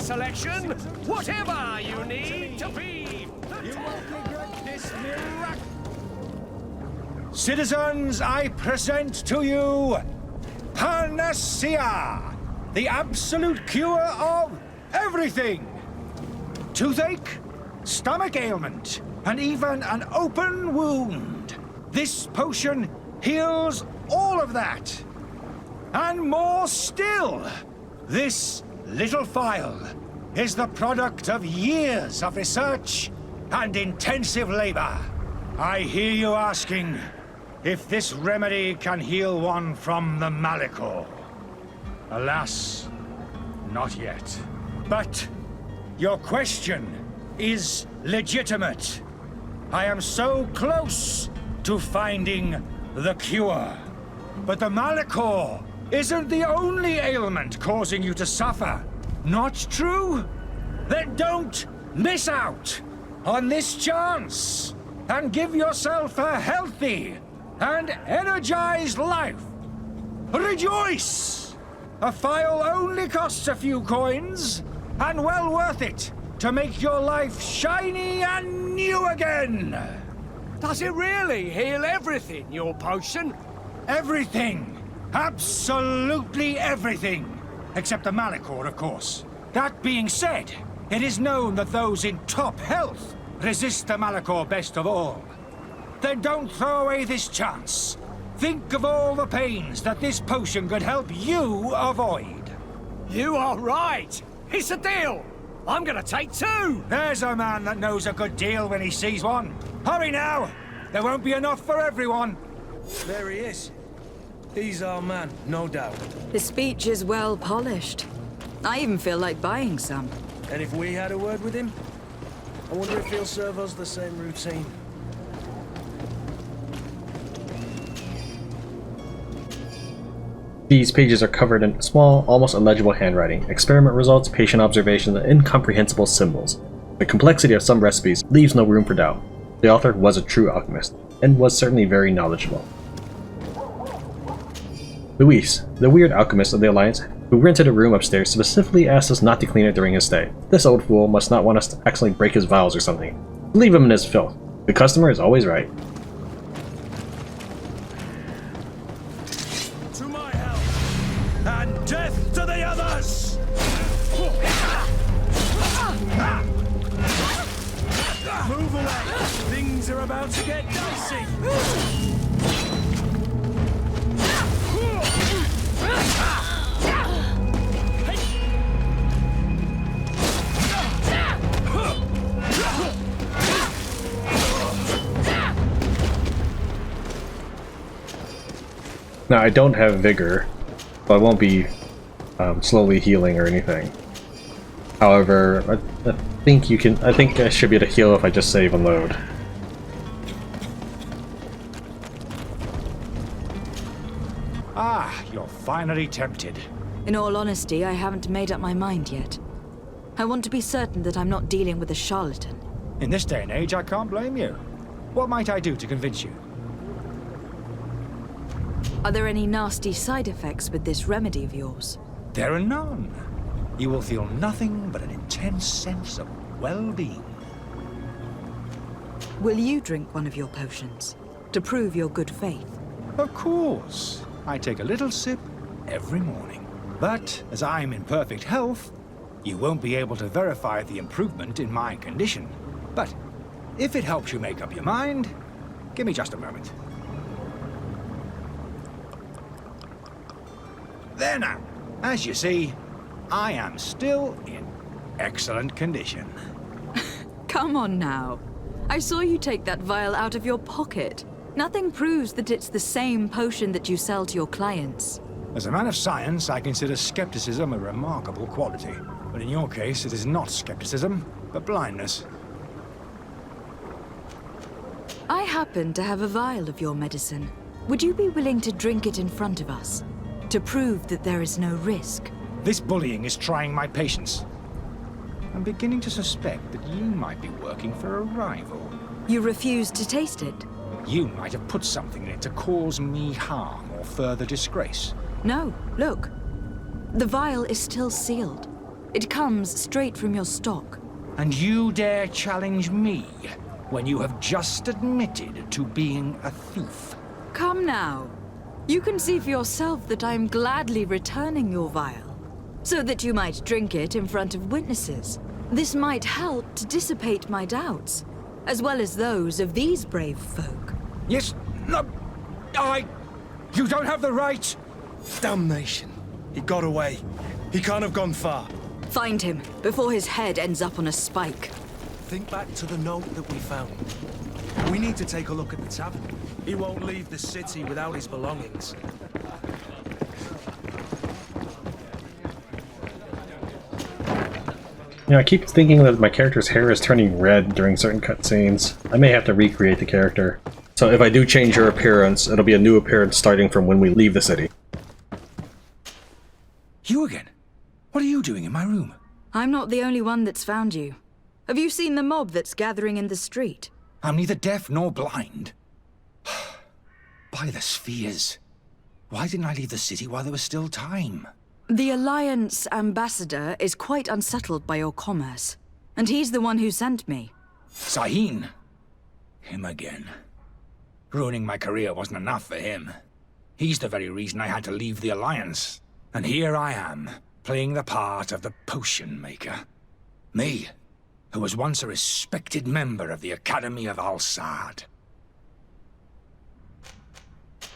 selection. Whatever you need to be. You won't regret this miracle. Citizens, I present to you Panacea, the absolute cure of everything. Toothache, stomach ailment, and even an open wound. This potion heals all of that. And more still. This little phial is the product of years of research and intensive labor. I hear you asking if this remedy can heal one from the Malachor. Alas, not yet. But your question is legitimate. I am so close to finding the cure. But the Malachor isn't the only ailment causing you to suffer. Not true? Then don't miss out on this chance and give yourself a healthy and energized life. Rejoice! A phial only costs a few coins, and well worth it to make your life shiny and new again. Does it really heal everything, your potion? Everything. Absolutely everything. Except the Malachor, of course. That being said, it is known that those in top health resist the Malachor best of all. Then don't throw away this chance. Think of all the pains that this potion could help you avoid. You are right. It's a deal. I'm gonna take 2. There's a man that knows a good deal when he sees one. Hurry now. There won't be enough for everyone. There he is. He's our man, no doubt. The speech is well polished. I even feel like buying some. And if we had a word with him, I wonder if he'll serve us the same routine. These pages are covered in small, almost illegible handwriting, experiment results, patient observations, and incomprehensible symbols. The complexity of some recipes leaves no room for doubt. The author was a true alchemist, and was certainly very knowledgeable. Luis, the weird alchemist of the Alliance, who rented a room upstairs, specifically asked us not to clean it during his stay. This old fool must not want us to accidentally break his vials or something. Leave him in his filth. The customer is always right. To my help. And death to the others! Move away! Things are about to get dicey! Now, I don't have vigor, so I won't be slowly healing or anything. However, I think you can. I think I should be able to heal if I just save and load. Ah, you're finally tempted. In all honesty, I haven't made up my mind yet. I want to be certain that I'm not dealing with a charlatan. In this day and age, I can't blame you. What might I do to convince you? Are there any nasty side effects with this remedy of yours? There are none. You will feel nothing but an intense sense of well-being. Will you drink one of your potions to prove your good faith? Of course. I take a little sip every morning. But as I'm in perfect health, you won't be able to verify the improvement in my condition. But if it helps you make up your mind, give me just a moment. There now. As you see, I am still in excellent condition. Come on now. I saw you take that vial out of your pocket. Nothing proves that it's the same potion that you sell to your clients. As a man of science, I consider skepticism a remarkable quality. But in your case, it is not skepticism, but blindness. I happen to have a vial of your medicine. Would you be willing to drink it in front of us? To prove that there is no risk? This bullying is trying my patience. I'm beginning to suspect that you might be working for a rival. You refuse to taste it? You might have put something in it to cause me harm or further disgrace. No, look. The vial is still sealed. It comes straight from your stock. And you dare challenge me when you have just admitted to being a thief? Come now. You can see for yourself that I am gladly returning your vial, so that you might drink it in front of witnesses. This might help to dissipate my doubts, as well as those of these brave folk. Yes, no, you don't have the right. Damnation. He got away. He can't have gone far. Find him, before his head ends up on a spike. Think back to the note that we found. We need to take a look at the tavern. He won't leave the city without his belongings. You know, I keep thinking that my character's hair is turning red during certain cutscenes. I may have to recreate the character. So if I do change her appearance, it'll be a new appearance starting from when we leave the city. You again? What are you doing in my room? I'm not the only one that's found you. Have you seen the mob that's gathering in the street? I'm neither deaf nor blind. By the spheres. Why didn't I leave the city while there was still time? The Alliance ambassador is quite unsettled by your commerce, and he's the one who sent me. Sahin. Him again. Ruining my career wasn't enough for him. He's the very reason I had to leave the Alliance. And here I am, playing the part of the potion maker. Me, who was once a respected member of the Academy of Al-Sad.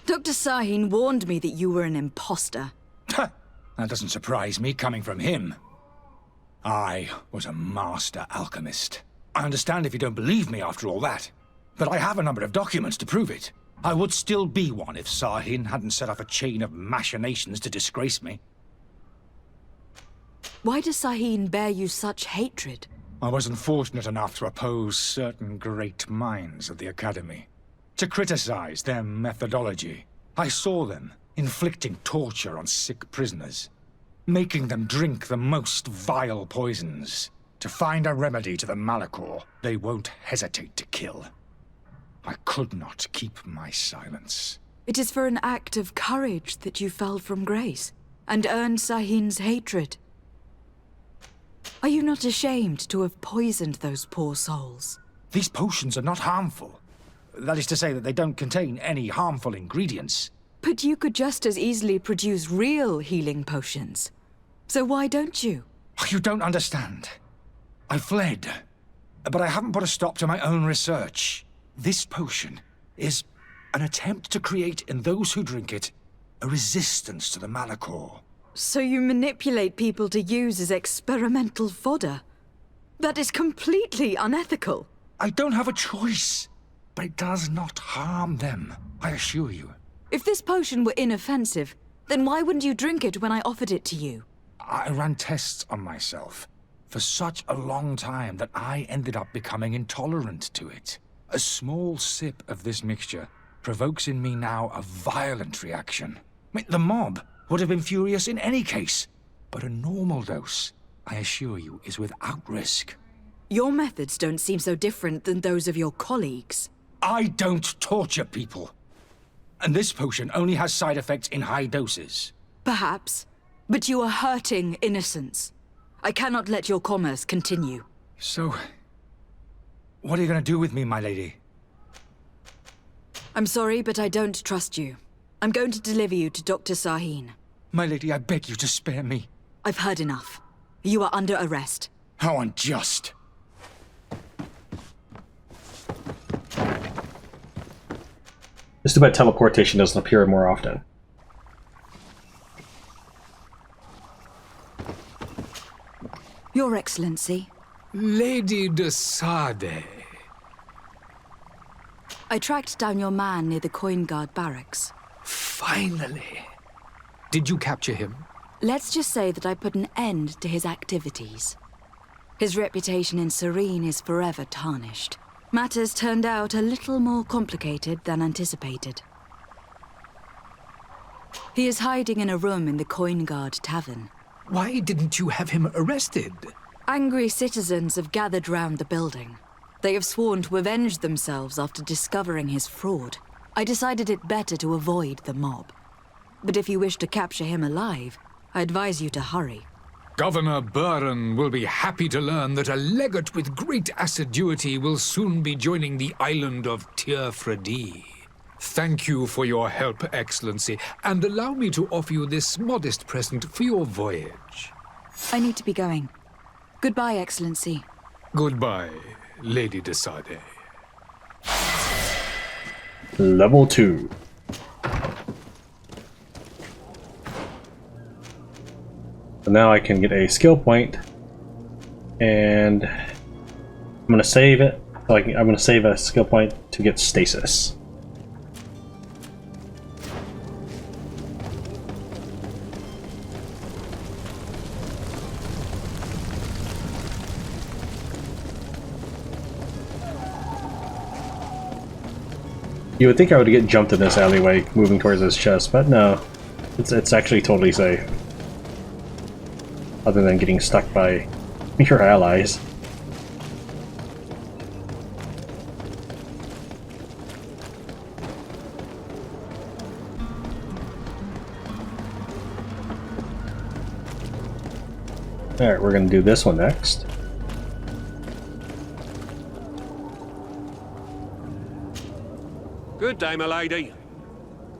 Dr. Sahin warned me that you were an imposter. That doesn't surprise me, coming from him. I was a master alchemist. I understand if you don't believe me after all that, but I have a number of documents to prove it. I would still be one if Sahin hadn't set up a chain of machinations to disgrace me. Why does Sahin bear you such hatred? I wasn't fortunate enough to oppose certain great minds of the Academy, to criticize their methodology. I saw them inflicting torture on sick prisoners, making them drink the most vile poisons. To find a remedy to the Malachor, they won't hesitate to kill. I could not keep my silence. It is for an act of courage that you fell from grace, and earned Sahin's hatred. Are you not ashamed to have poisoned those poor souls? These potions are not harmful. That is to say that they don't contain any harmful ingredients. But you could just as easily produce real healing potions. So why don't you? You don't understand. I fled, but I haven't put a stop to my own research. This potion is an attempt to create in those who drink it a resistance to the Malachor. So you manipulate people to use as experimental fodder? That is completely unethical. I don't have a choice, but it does not harm them, I assure you. If this potion were inoffensive, then why wouldn't you drink it when I offered it to you? I ran tests on myself for such a long time that I ended up becoming intolerant to it. A small sip of this mixture provokes in me now a violent reaction. I mean, the mob would have been furious in any case, but a normal dose, I assure you, is without risk. Your methods don't seem so different than those of your colleagues. I don't torture people. And this potion only has side effects in high doses. Perhaps, but you are hurting innocents. I cannot let your commerce continue. So, what are you going to do with me, my lady? I'm sorry, but I don't trust you. I'm going to deliver you to Dr. Sahin. My lady, I beg you to spare me. I've heard enough. You are under arrest. How unjust. Just too bad teleportation doesn't appear more often. Your Excellency. Lady de Sade. I tracked down your man near the Coin Guard barracks. Finally. Did you capture him? Let's just say that I put an end to his activities. His reputation in Serene is forever tarnished. Matters turned out a little more complicated than anticipated. He is hiding in a room in the Coin Guard Tavern. Why didn't you have him arrested? Angry citizens have gathered round the building. They have sworn to avenge themselves after discovering his fraud. I decided it better to avoid the mob. But if you wish to capture him alive, I advise you to hurry. Governor Buren will be happy to learn that a legate with great assiduity will soon be joining the island of Tir-Fredi. Thank you for your help, Excellency, and allow me to offer you this modest present for your voyage. I need to be going. Goodbye, Excellency. Goodbye, Lady de Sade. Level 2. So now I can get a skill point, and I'm gonna save it. I'm gonna save a skill point to get stasis. You would think I would get jumped in this alleyway moving towards this chest, but no. It's actually totally safe. Other than getting stuck by your allies. Alright, we're gonna do this one next. Good day, my lady.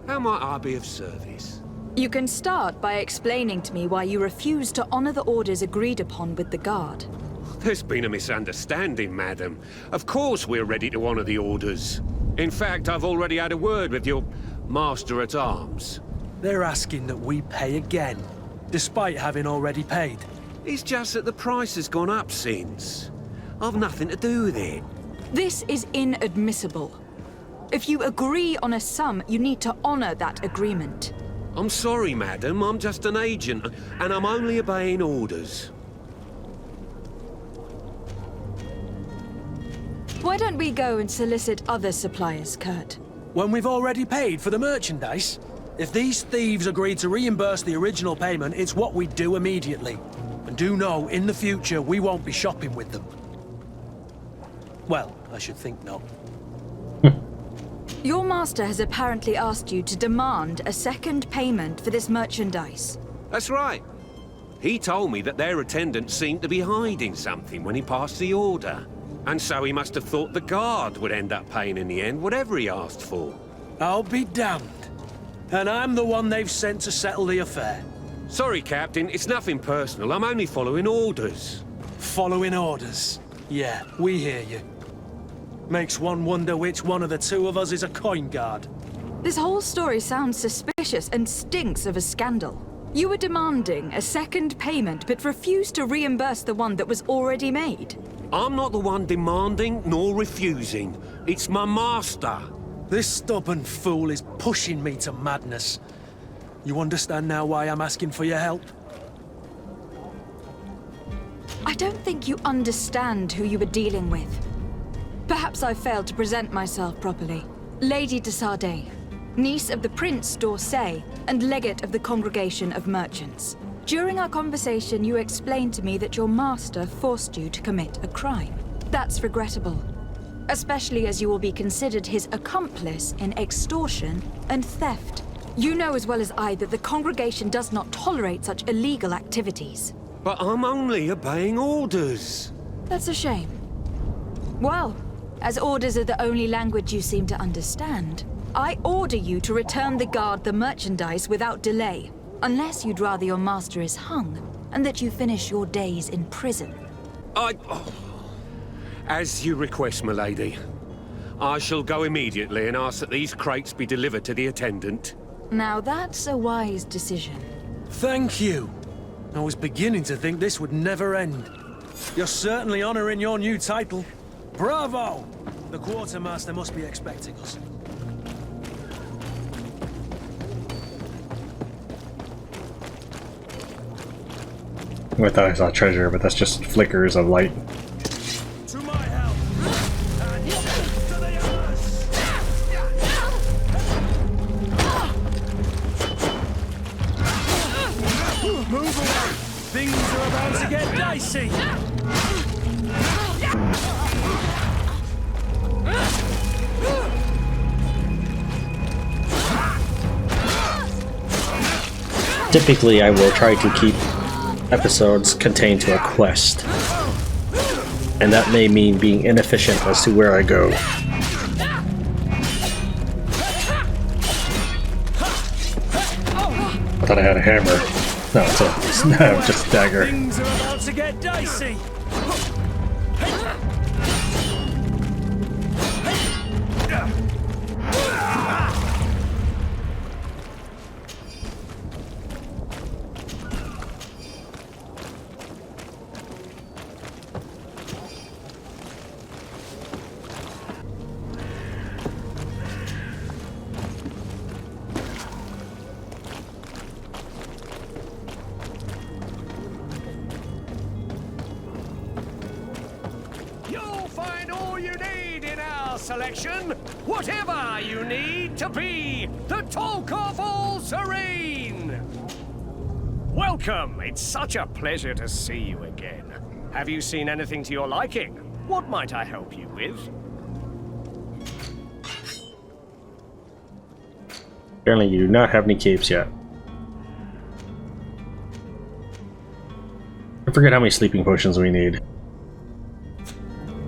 How might I be of service? You can start by explaining to me why you refuse to honor the orders agreed upon with the guard. There's been a misunderstanding, madam. Of course we're ready to honor the orders. In fact, I've already had a word with your master-at-arms. They're asking that we pay again, despite having already paid. It's just that the price has gone up since. I've nothing to do with it. This is inadmissible. If you agree on a sum, you need to honor that agreement. I'm sorry, madam. I'm just an agent, and I'm only obeying orders. Why don't we go and solicit other suppliers, Kurt? When we've already paid for the merchandise? If these thieves agreed to reimburse the original payment, it's what we do immediately. And do know, in the future, we won't be shopping with them. Well, I should think not. Your master has apparently asked you to demand a second payment for this merchandise. That's right. He told me that their attendant seemed to be hiding something when he passed the order. And so he must have thought the guard would end up paying in the end, whatever he asked for. I'll be damned. And I'm the one they've sent to settle the affair. Sorry, Captain. It's nothing personal. I'm only following orders. Following orders. Yeah, we hear you. Makes one wonder which one of the two of us is a coin guard. This whole story sounds suspicious and stinks of a scandal. You were demanding a second payment, but refused to reimburse the one that was already made. I'm not the one demanding nor refusing. It's my master. This stubborn fool is pushing me to madness. You understand now why I'm asking for your help? I don't think you understand who you were dealing with. Perhaps I failed to present myself properly. Lady de Sade, niece of the Prince d'Orsay and legate of the Congregation of Merchants. During our conversation, you explained to me that your master forced you to commit a crime. That's regrettable, especially as you will be considered his accomplice in extortion and theft. You know as well as I that the Congregation does not tolerate such illegal activities. But I'm only obeying orders. That's a shame. Well, as orders are the only language you seem to understand, I order you to return the guard the merchandise without delay, unless you'd rather your master is hung, and that you finish your days in prison. As you request, my lady. I shall go immediately and ask that these crates be delivered to the attendant. Now that's a wise decision. Thank you. I was beginning to think this would never end. You're certainly honoring your new title. Bravo! The quartermaster must be expecting us. I thought I saw treasure, but that's just flickers of light. To my help! And to the others! Move away! Things are about to get dicey! Typically, I will try to keep episodes contain to a quest. And that may mean being inefficient as to where I go. I thought I had a hammer. No, it's just a dagger. Things are about to get dicey. You'll find all you need in our selection. Whatever you need to be the talk of all serene. Welcome. It's such a pleasure to see you again. Have you seen anything to your liking? What might I help you with? Apparently you do not have any capes yet. I forget how many sleeping potions we need.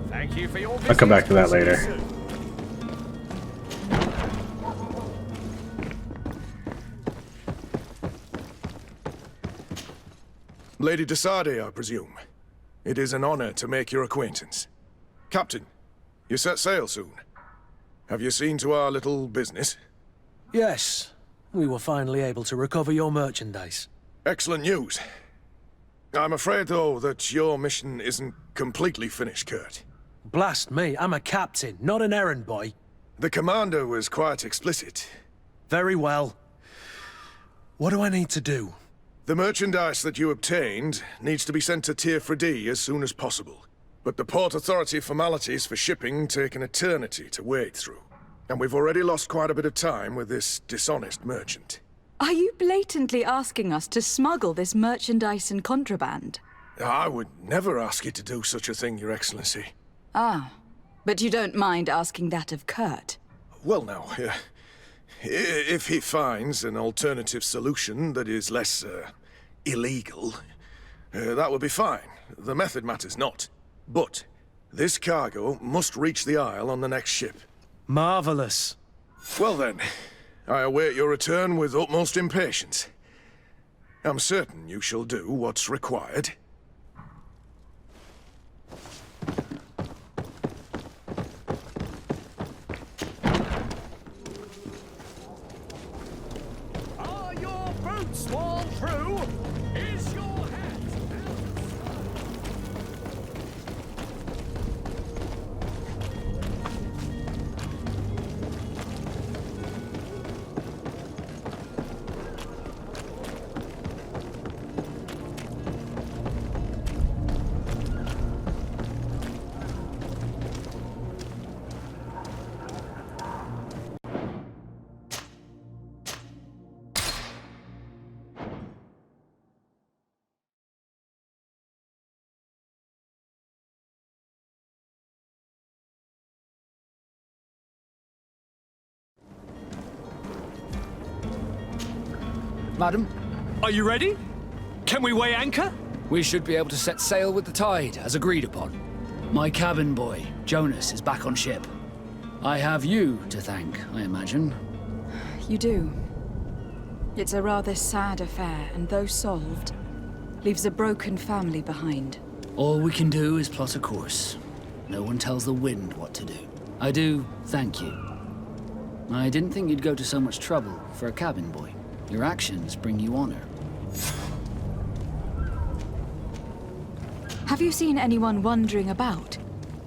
Thank you for your I'll come back to that later. Lady de Sardet, I presume. It is an honor to make your acquaintance. Captain, you set sail soon. Have you seen to our little business? Yes, we were finally able to recover your merchandise. Excellent news. I'm afraid, though, that your mission isn't completely finished, Kurt. Blast me, I'm a captain, not an errand boy. The commander was quite explicit. Very well. What do I need to do? The merchandise that you obtained needs to be sent to Tier Fredy as soon as possible. But the Port Authority formalities for shipping take an eternity to wade through. And we've already lost quite a bit of time with this dishonest merchant. Are you blatantly asking us to smuggle this merchandise and contraband? I would never ask you to do such a thing, Your Excellency. Ah, but you don't mind asking that of Kurt? Well now, if he finds an alternative solution that is less, illegal, that would be fine. The method matters not. But this cargo must reach the Isle on the next ship. Marvelous. Well then, I await your return with utmost impatience. I'm certain you shall do what's required. Are your boots worn through? Is your hat Madam, Are you ready? Can we weigh anchor? we should be able to set sail with the tide, as agreed upon. My cabin boy, Jonas, is back on ship. I have you to thank, I imagine. You do. It's a rather sad affair, and though solved, leaves a broken family behind. All we can do is plot a course. No one tells the wind what to do. I do thank you. I didn't think you'd go to so much trouble for a cabin boy. Your actions bring you honor. Have you seen anyone wandering about?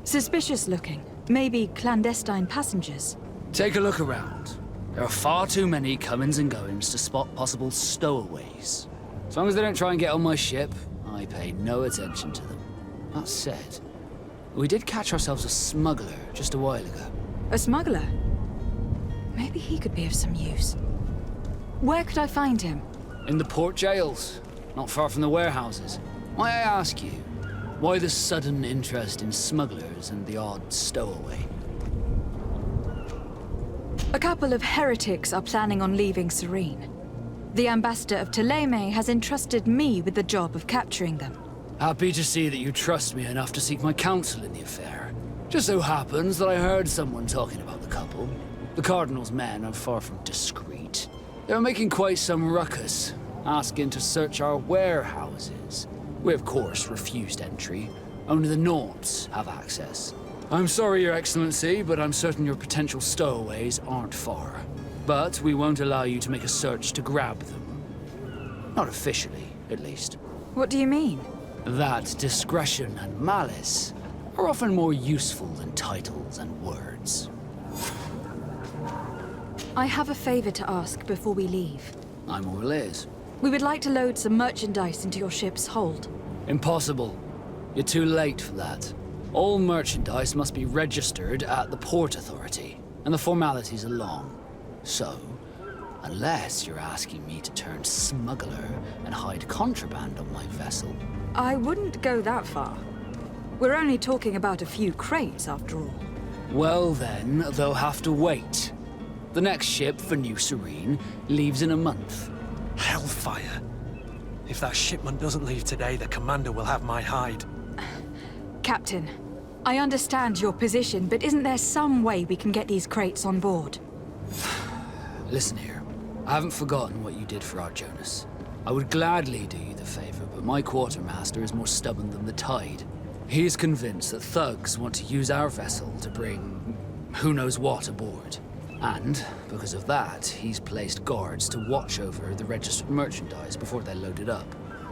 Suspicious looking. Maybe clandestine passengers. Take a look around. There are far too many comings and goings to spot possible stowaways. As long as they don't try and get on my ship, I pay no attention to them. That said, we did catch ourselves a smuggler just a while ago. A smuggler? Maybe he could be of some use. Where could I find him? In the port jails, not far from the warehouses. May I ask you, why the sudden interest in smugglers and the odd stowaway? A couple of heretics are planning on leaving Serene. The ambassador of Ptolemy has entrusted me with the job of capturing them. Happy to see that you trust me enough to seek my counsel in the affair. Just so happens that I heard someone talking about the couple. The Cardinal's men are far from discreet. They were making quite some ruckus, asking to search our warehouses. We, of course, refused entry. Only the Naughts have access. I'm sorry, Your Excellency, but I'm certain your potential stowaways aren't far. But we won't allow you to make a search to grab them. Not officially, at least. What do you mean? That discretion and malice are often more useful than titles and words. I have a favor to ask before we leave. I'm all ears. We would like to load some merchandise into your ship's hold. Impossible. You're too late for that. All merchandise must be registered at the Port Authority, and the formalities are long. So, unless you're asking me to turn smuggler and hide contraband on my vessel... I wouldn't go that far. We're only talking about a few crates, after all. Well then, they'll have to wait. The next ship for New Serene leaves in a month. Hellfire. If that shipment doesn't leave today, the commander will have my hide. Captain, I understand your position, but isn't there some way we can get these crates on board? Listen here. I haven't forgotten what you did for our Jonas. I would gladly do you the favor, but my quartermaster is more stubborn than the tide. He is convinced that thugs want to use our vessel to bring who knows what aboard. And, because of that, he's placed guards to watch over the registered merchandise before they're loaded up.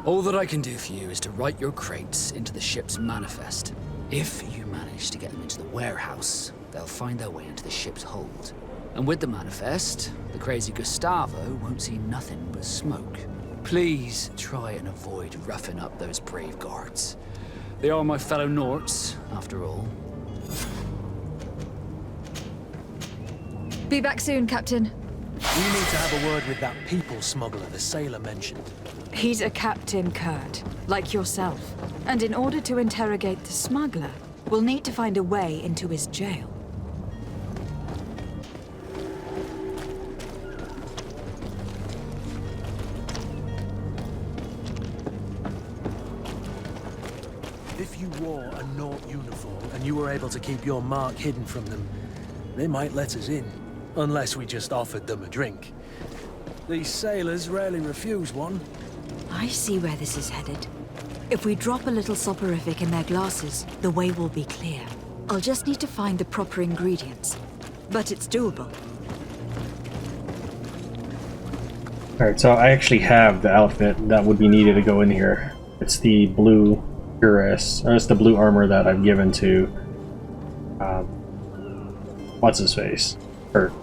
All that I can do for you is to write your crates into the ship's manifest. If you manage to get them into the warehouse, they'll find their way into the ship's hold. And with the manifest, the crazy Gustavo won't see nothing but smoke. Please try and avoid roughing up those brave guards. They are my fellow Naughts, after all. Be back soon, Captain. We need to have a word with that people smuggler the sailor mentioned. He's a Captain Kurt, like yourself. And in order to interrogate the smuggler, we'll need to find a way into his jail. If you wore a Naught uniform and you were able to keep your mark hidden from them, they might let us in. Unless we just offered them a drink. These sailors rarely refuse one. I see where this is headed. If we drop a little soporific in their glasses, the way will be clear. I'll just need to find the proper ingredients. But it's doable. Alright, so I actually have the outfit that would be needed to go in here. It's the blue cuirass, or it's the blue armor that I've given to what's his face? Kurt.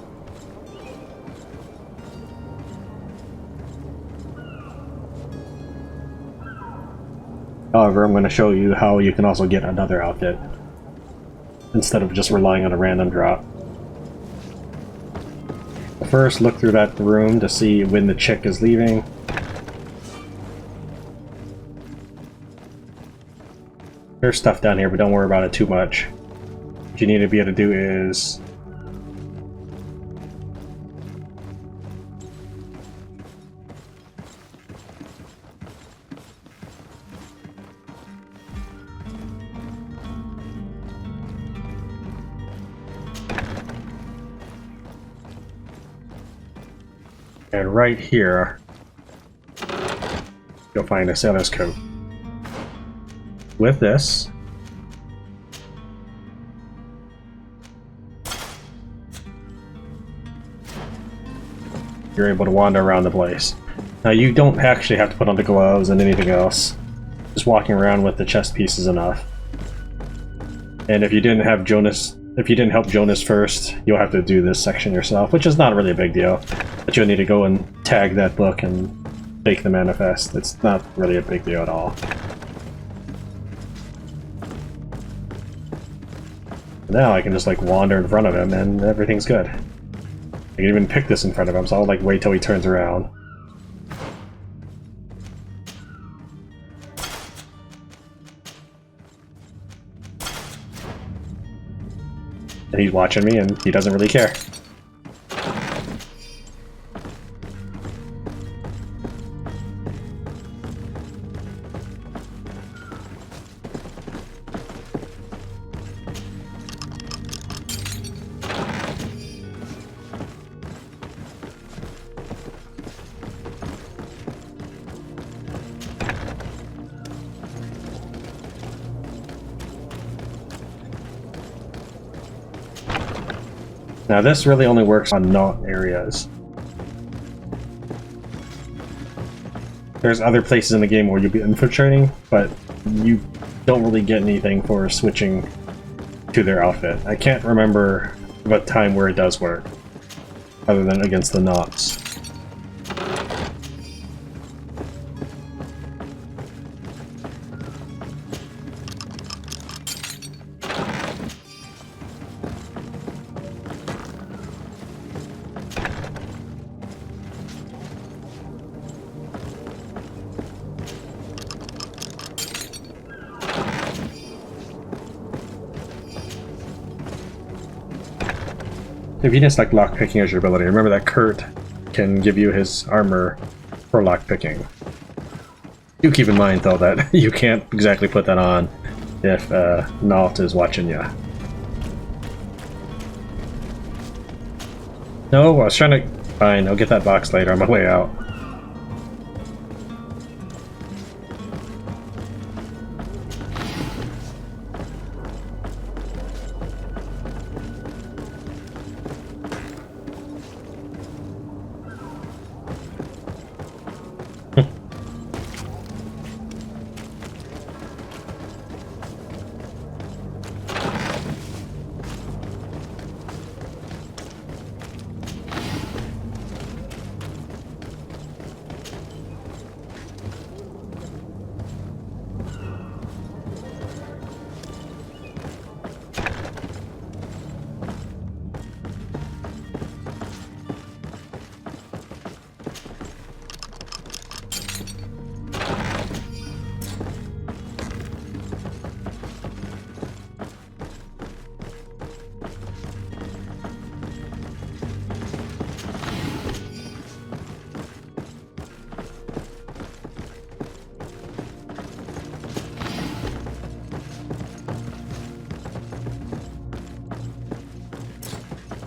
However, I'm going to show you how you can also get another outfit instead of just relying on a random drop. First, look through that room to see when the chick is leaving. There's stuff down here, but don't worry about it too much. What you need to be able to do is and right here, you'll find a sailor's coat. With this, you're able to wander around the place. Now, you don't actually have to put on the gloves and anything else. Just walking around with the chest piece is enough. And if you didn't have Jonas, if you didn't help Jonas first, you'll have to do this section yourself, which is not really a big deal. But you'll need to go and tag that book and take the manifest. It's not really a big deal at all. Now I can just like wander in front of him and everything's good. I can even pick this in front of him, so I'll like wait till he turns around. And he's watching me and he doesn't really care. Now this really only works on knot areas. There's other places in the game where you'll be infiltrating, but you don't really get anything for switching to their outfit. I can't remember what time where it does work, other than against the knots. If you just like lockpicking as your ability, remember that Kurt can give you his armor for lockpicking. Do keep in mind though that you can't exactly put that on if Nault is watching you. No, I was trying to... Fine, I'll get that box later on my way out.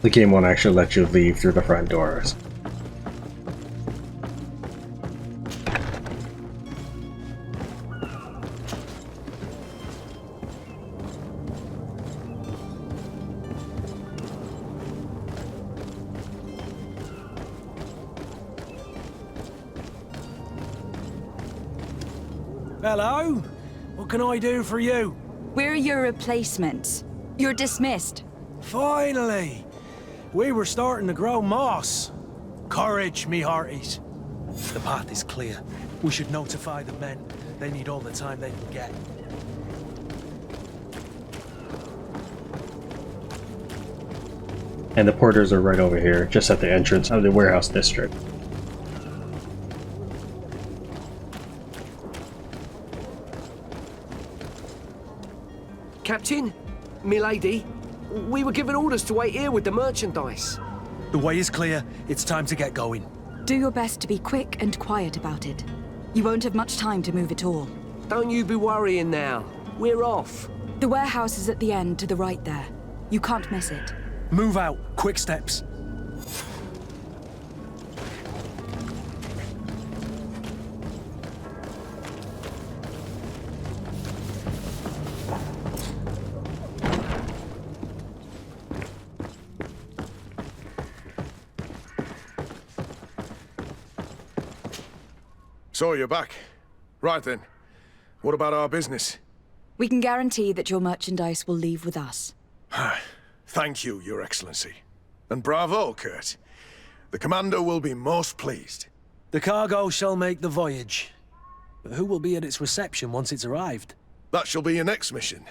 The game won't actually let you leave through the front doors. Hello? What can I do for you? We're your replacements. You're dismissed. Finally! We were starting to grow moss. Courage, me hearties. The path is clear. We should notify the men. They need all the time they can get. And the porters are right over here, just at the entrance of the warehouse district. Captain, milady, we were given orders to wait here with the merchandise. The way is clear. It's time to get going. Do your best to be quick and quiet about it. You won't have much time to move it all. Don't you be worrying now. We're off. The warehouse is at the end to the right there. You can't miss it. Move out. Quick steps. So you're back. Right then. What about our business? We can guarantee that your merchandise will leave with us. Thank you, Your Excellency. And bravo, Kurt. The Commander will be most pleased. The cargo shall make the voyage. But who will be at its reception once it's arrived? That shall be your next mission.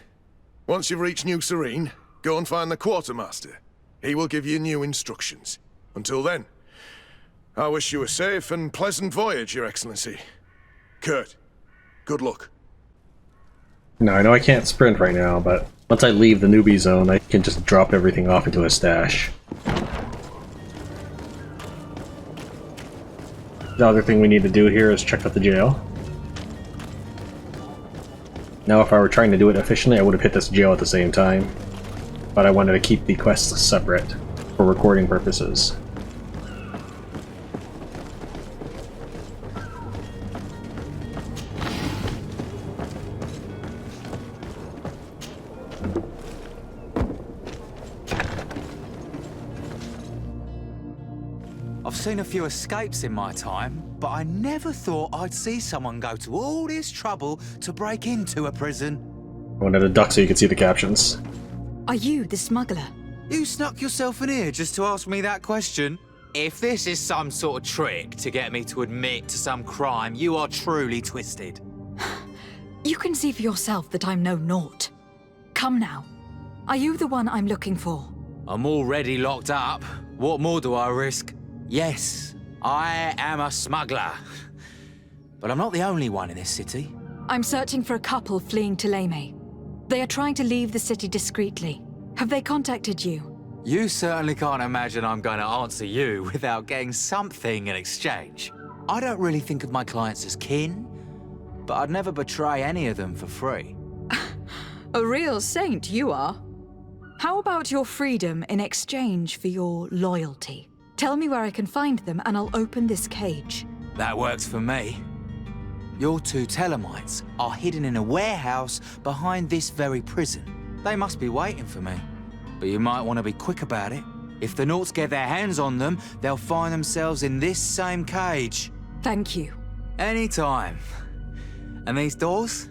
Once you've reached New Serene, go and find the Quartermaster. He will give you new instructions. Until then, I wish you a safe and pleasant voyage, Your Excellency. Kurt, good luck. Now, I know I can't sprint right now, but once I leave the newbie zone, I can just drop everything off into a stash. The other thing we need to do here is check out the jail. Now, if I were trying to do it efficiently, I would have hit this jail at the same time. But I wanted to keep the quests separate for recording purposes. seen a few escapes in my time, but I never thought I'd see someone go to all this trouble to break into a prison. I wanted to duck so you could see the captions. Are you the smuggler? You snuck yourself in here just to ask me that question? If this is some sort of trick to get me to admit to some crime, you are truly twisted. You can see for yourself that I'm no naught. Come now. Are you the one I'm looking for? I'm already locked up. What more do I risk? Yes, I am a smuggler. But I'm not the only one in this city. I'm searching for a couple fleeing Theleme. They are trying to leave the city discreetly. Have they contacted you? You certainly can't imagine I'm going to answer you without getting something in exchange. I don't really think of my clients as kin, but I'd never betray any of them for free. A real saint you are. How about your freedom in exchange for your loyalty? Tell me where I can find them and I'll open this cage. That works for me. Your two Telemites are hidden in a warehouse behind this very prison. They must be waiting for me. But you might want to be quick about it. If the Naughts get their hands on them, they'll find themselves in this same cage. Thank you. Anytime. And these doors?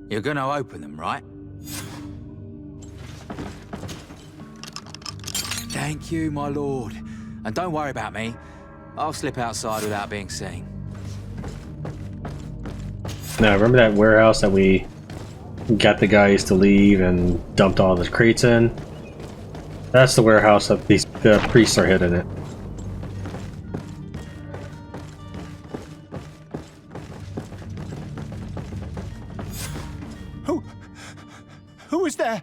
You're gonna open them, right? Thank you, my lord. And don't worry about me. I'll slip outside without being seen. Now, remember that warehouse that we got the guys to leave and dumped all the crates in? That's the warehouse that the priests are hidden in. Who is there?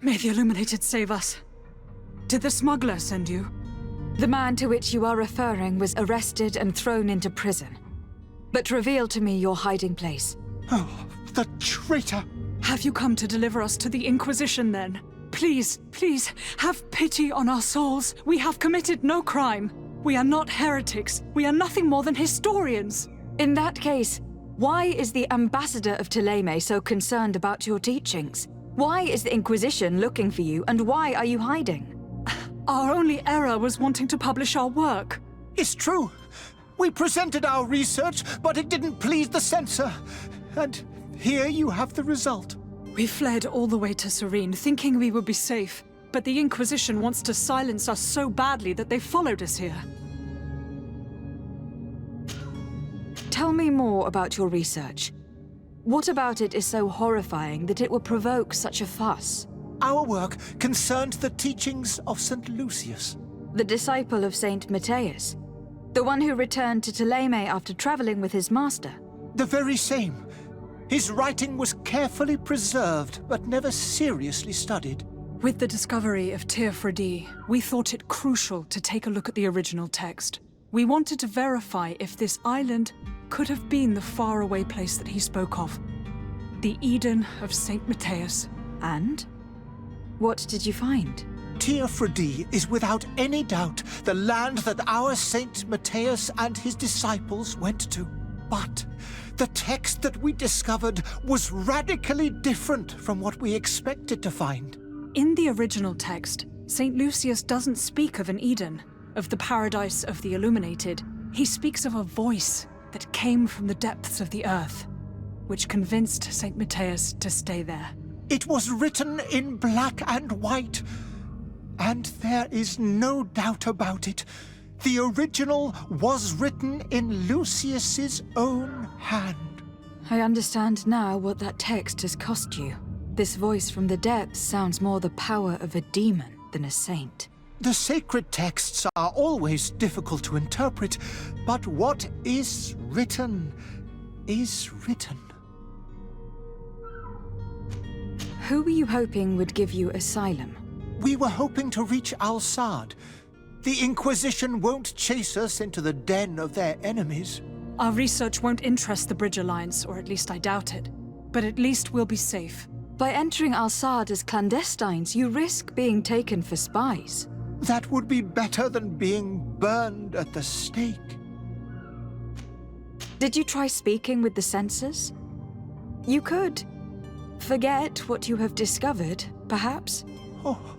May the Illuminated save us. Did the smuggler send you? The man to which you are referring was arrested and thrown into prison. But reveal to me your hiding place. Oh, the traitor! Have you come to deliver us to the Inquisition then? Please, please, have pity on our souls. We have committed no crime. We are not heretics. We are nothing more than historians. In that case, why is the ambassador of Theleme so concerned about your teachings? Why is the Inquisition looking for you, and why are you hiding? Our only error was wanting to publish our work. It's true. We presented our research, but it didn't please the censor. And here you have the result. We fled all the way to Serene, thinking we would be safe. But the Inquisition wants to silence us so badly that they followed us here. Tell me more about your research. What about it is so horrifying that it will provoke such a fuss? Our work concerned the teachings of St. Lucius. The disciple of Saint Matthias? The one who returned to Theleme after traveling with his master? The very same. His writing was carefully preserved, but never seriously studied. With the discovery of Teofredi, we thought it crucial to take a look at the original text. We wanted to verify if this island could have been the faraway place that he spoke of. The Eden of Saint Matthias. And? What did you find? Teofredi is without any doubt the land that our Saint Matthias and his disciples went to. But the text that we discovered was radically different from what we expected to find. In the original text, St. Lucius doesn't speak of an Eden, of the paradise of the Illuminated. He speaks of a voice that came from the depths of the earth, which convinced St. Matthias to stay there. It was written in black and white, and there is no doubt about it. The original was written in Lucius's own hand. I understand now what that text has cost you. This voice from the depths sounds more the power of a demon than a saint. The sacred texts are always difficult to interpret, but what is written is written. Who were you hoping would give you asylum? We were hoping to reach Al-Sad. The Inquisition won't chase us into the den of their enemies. Our research won't interest the Bridge Alliance, or at least I doubt it. But at least we'll be safe. By entering Al-Sad as clandestines, you risk being taken for spies. That would be better than being burned at the stake. Did you try speaking with the censors? You could. Forget what you have discovered, perhaps? Oh,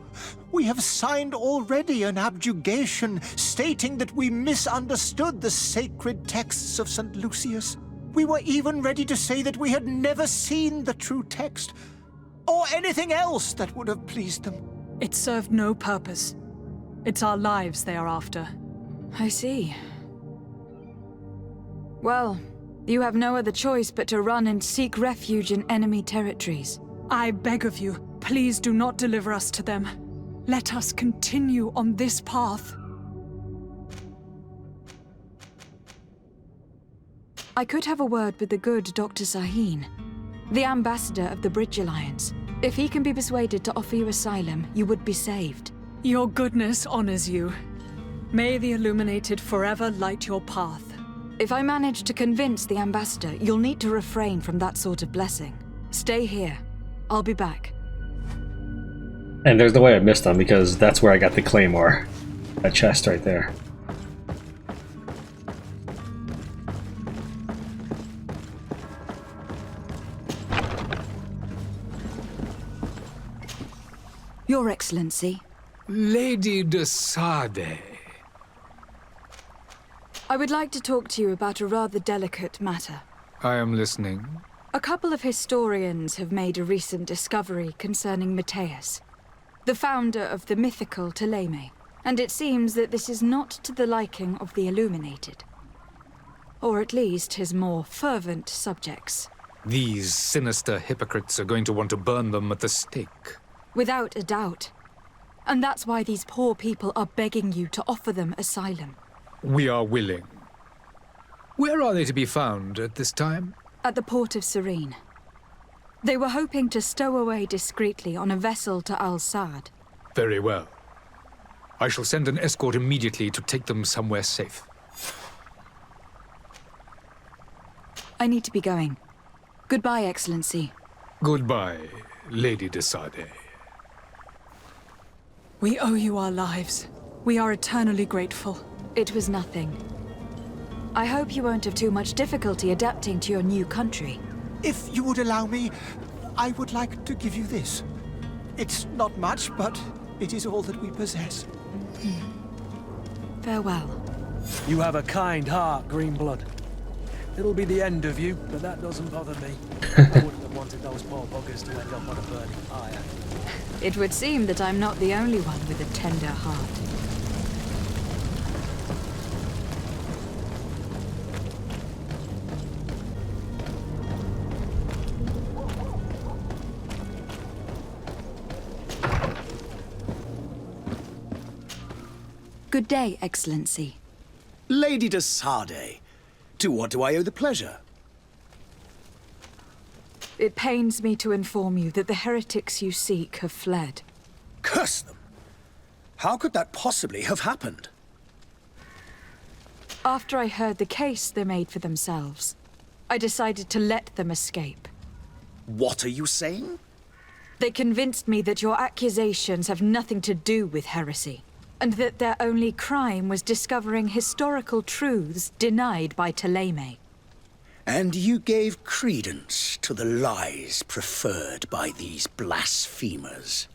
We have signed already an abjugation stating that we misunderstood the sacred texts of St. Lucius. We were even ready to say that we had never seen the true text, or anything else that would have pleased them. It served no purpose. It's our lives they are after. I see. Well, you have no other choice but to run and seek refuge in enemy territories. I beg of you, please do not deliver us to them. Let us continue on this path. I could have a word with the good Dr. Sahin, the ambassador of the Bridge Alliance. If he can be persuaded to offer you asylum, you would be saved. Your goodness honors you. May the Illuminated forever light your path. If I manage to convince the ambassador, you'll need to refrain from that sort of blessing. Stay here. I'll be back. And there's the way I missed them, because that's where I got the claymore. That chest right there. Your Excellency. Lady de Sade. I would like to talk to you about a rather delicate matter. I am listening. A couple of historians have made a recent discovery concerning Matthias, the founder of the mythical Ptolemy, and it seems that this is not to the liking of the Illuminated. Or at least his more fervent subjects. These sinister hypocrites are going to want to burn them at the stake. Without a doubt. And that's why these poor people are begging you to offer them asylum. We are willing. Where are they to be found at this time? At the port of Serene. They were hoping to stow away discreetly on a vessel to Al-Sad. Very well. I shall send an escort immediately to take them somewhere safe. I need to be going. Goodbye, Excellency. Goodbye, Lady de Sade. We owe you our lives. We are eternally grateful. It was nothing. I hope you won't have too much difficulty adapting to your new country. If you would allow me, I would like to give you this. It's not much, but it is all that we possess. Farewell. You have a kind heart, Greenblood. It'll be the end of you, but that doesn't bother me. I wouldn't have wanted those poor buggers to end up on a burning pyre. It would seem that I'm not the only one with a tender heart. Good day, Excellency. Lady de Sade, to what do I owe the pleasure? It pains me to inform you that the heretics you seek have fled. Curse them! How could that possibly have happened? After I heard the case they made for themselves, I decided to let them escape. What are you saying? They convinced me that your accusations have nothing to do with heresy, and that their only crime was discovering historical truths denied by Ptolemy. And you gave credence to the lies preferred by these blasphemers.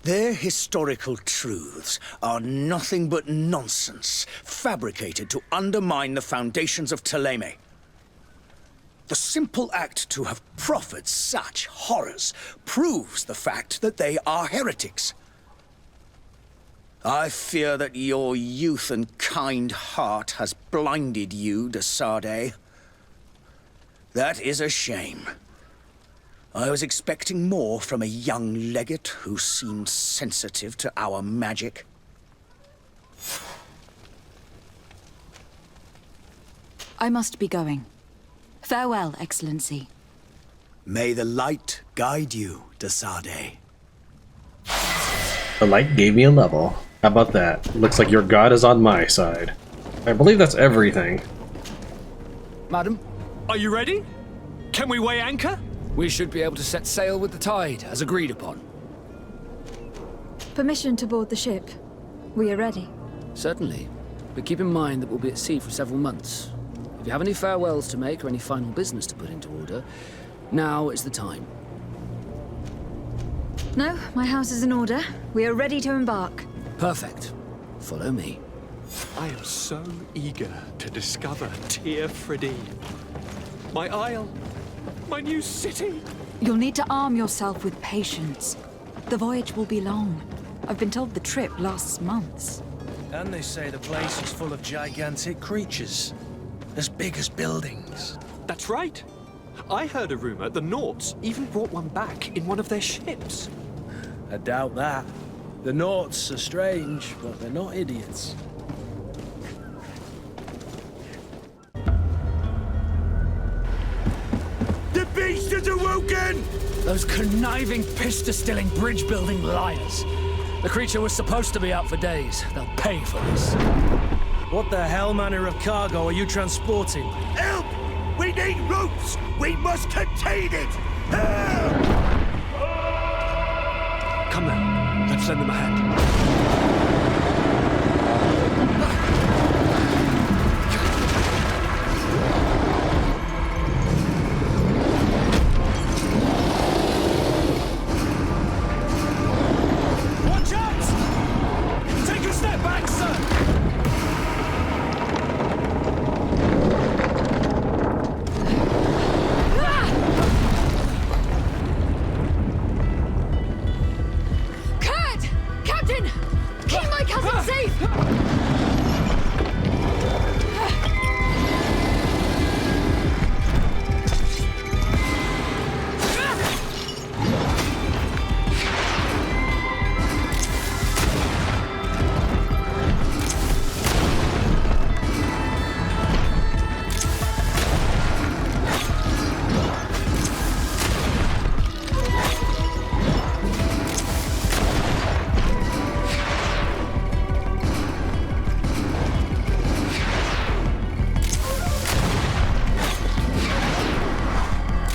Their historical truths are nothing but nonsense, fabricated to undermine the foundations of Ptolemy. The simple act to have proffered such horrors proves the fact that they are heretics. I fear that your youth and kind heart has blinded you, de Sade. That is a shame. I was expecting more from a young legate who seemed sensitive to our magic. I must be going. Farewell, Excellency. May the light guide you, de Sade. The light gave me a level. How about that? Looks like your god is on my side. I believe that's everything. Madam, Are you ready? Can we weigh anchor? we should be able to set sail with the tide, as agreed upon. Permission to board the ship. We are ready. Certainly. But keep in mind that we'll be at sea for several months. If you have any farewells to make or any final business to put into order, now is the time. No, my house is in order. We are ready to embark. Perfect. Follow me. I am so eager to discover Tir Freddy. My isle, my new city. You'll need to arm yourself with patience. The voyage will be long. I've been told the trip lasts months. And they say the place is full of gigantic creatures. As big as buildings. That's right. I heard a rumor the Nauts even brought one back in one of their ships. I doubt that. The Nauts are strange, but they're not idiots. The beast has awoken! Those conniving, piss-distilling, bridge-building liars. The creature was supposed to be out for days. They'll pay for this. What the hell manner of cargo are you transporting? Help! We need ropes! We must contain it! Help! Come now, let's lend them a hand. Watch out! Take a step back, sir! Kurt! Captain! Keep my cousin safe!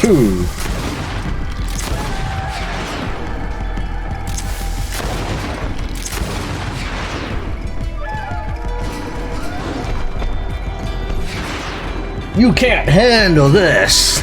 Ooh. You can't handle this.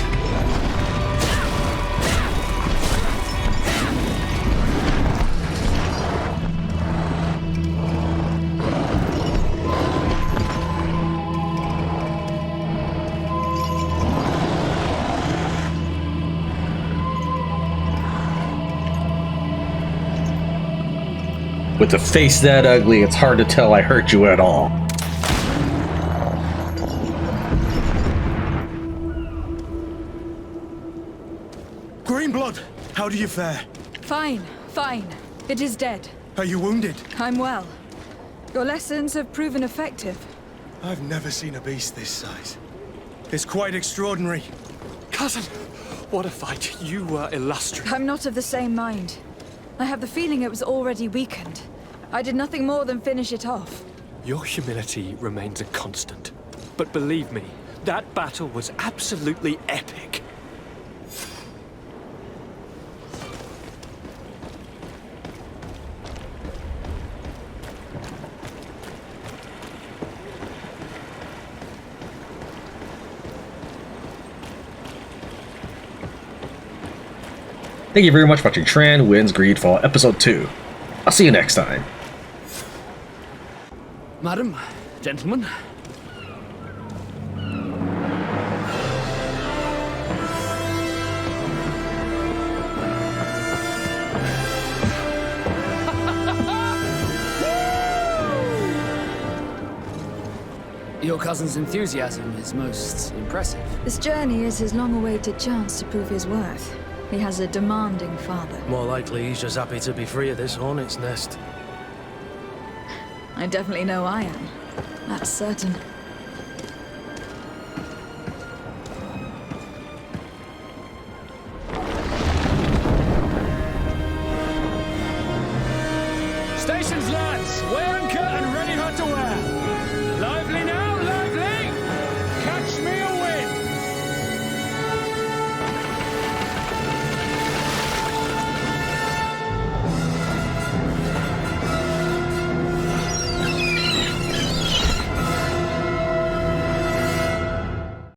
With a face that ugly, it's hard to tell I hurt you at all. Greenblood, how do you fare? Fine, fine. It is dead. Are you wounded? I'm well. Your lessons have proven effective. I've never seen a beast this size. It's quite extraordinary. Cousin, what a fight. You were illustrious. I'm not of the same mind. I have the feeling it was already weakened. I did nothing more than finish it off. Your humility remains a constant. But believe me, that battle was absolutely epic. Thank you very much for watching Tran Wins GreedFall Episode 2. I'll see you next time. Madam, gentlemen. Your cousin's enthusiasm is most impressive. This journey is his long-awaited chance to prove his worth. He has a demanding father. More likely he's just happy to be free of this hornet's nest. I definitely know I am. That's certain.